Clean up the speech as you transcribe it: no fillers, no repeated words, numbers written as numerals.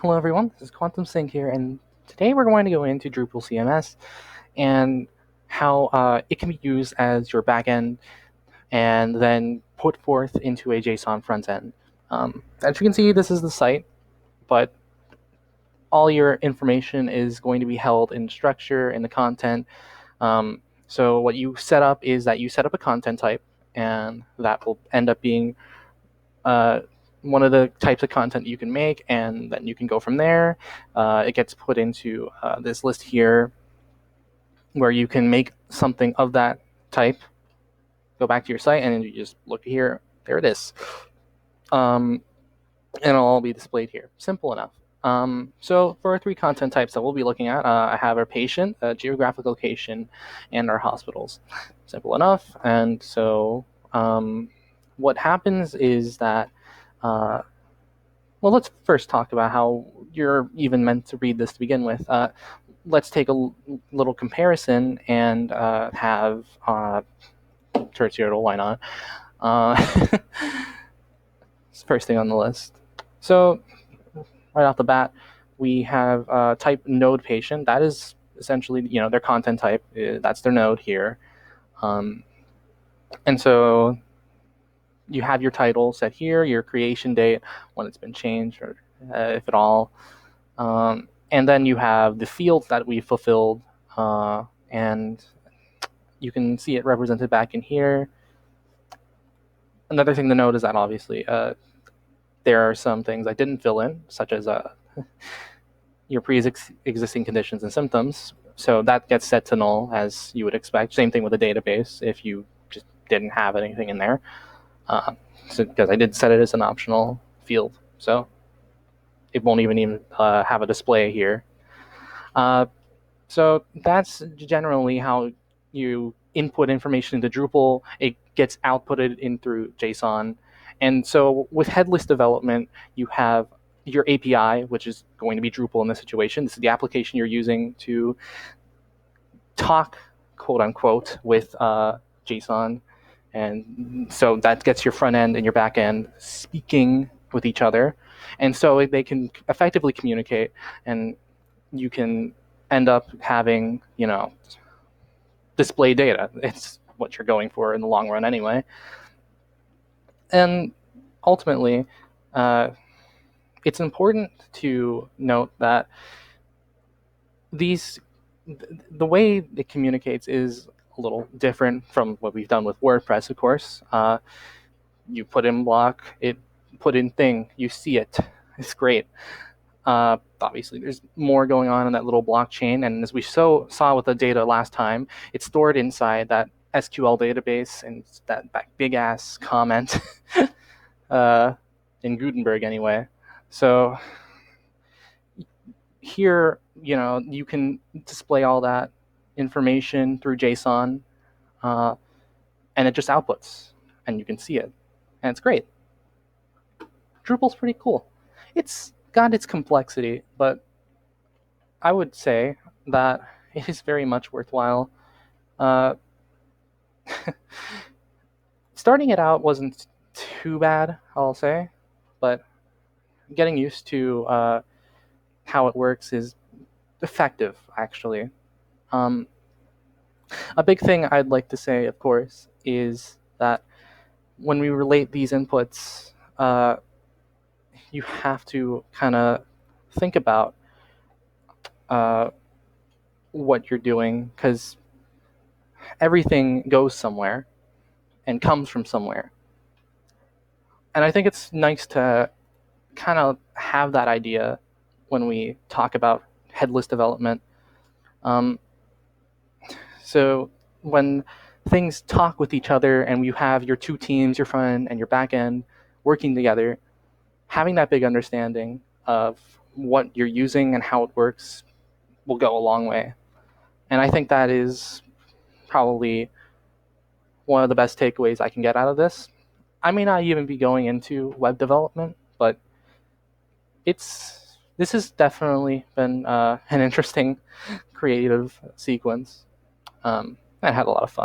Hello everyone, this is QuantumSink here, and today we're going to go into Drupal CMS and how it can be used as your backend and then put forth into a JSON front end. As you can see, this is the site, but all your information is going to be held in structure, in the content. So what you set up is that you set up a content type, and that will end up being one of the types of content you can make, and then you can go from there. It gets put into this list here where you can make something of that type. Go back to your site and you just look here. There it is. And it'll all be displayed here. Simple enough. So for our three content types that we'll be looking at, I have our patient, geographic location, and our hospitals. Simple enough. And so what happens is that well, let's first talk about how you're even meant to read this to begin with. Let's take a little comparison and have tertiary, why not? It's the first thing on the list. So right off the bat, we have type node patient. That is essentially, their content type. That's their node here. And so you have your title set here, your creation date, when it's been changed, or if at all. And then you have the fields that we fulfilled, and you can see it represented back in here. Another thing to note is that obviously there are some things I didn't fill in, such as your pre-existing conditions and symptoms. So that gets set to null, as you would expect. Same thing with the database if you just didn't have anything in there. Because I did set it as an optional field, so it won't even have a display here. So that's generally how you input information into Drupal. It gets outputted in through JSON. And so with headless development, you have your API, which is going to be Drupal in this situation. This is the application you're using to talk, quote unquote, with JSON. And so that gets your front end and your back end speaking with each other. And so they can effectively communicate, and you can end up having, display data. It's what you're going for in the long run anyway. And ultimately, it's important to note that the way it communicates is a little different from what we've done with WordPress, of course. You put in block, it put in thing, you see it. It's great. Obviously, there's more going on in that little blockchain, and as we saw with the data last time, it's stored inside that SQL database and that big-ass comment in Gutenberg anyway. So here, you can display all that information through JSON, and it just outputs, and you can see it, and it's great. Drupal's pretty cool. It's got its complexity, but I would say that it is very much worthwhile. Starting it out wasn't too bad, I'll say, but getting used to how it works is effective, actually. A big thing I'd like to say, of course, is that when we relate these inputs, you have to kind of think about what you're doing, because everything goes somewhere and comes from somewhere. And I think it's nice to kind of have that idea when we talk about headless development. So when things talk with each other and you have your two teams, your front end and your back end, working together, having that big understanding of what you're using and how it works will go a long way. And I think that is probably one of the best takeaways I can get out of this. I may not even be going into web development, but this has definitely been an interesting creative sequence. I had a lot of fun.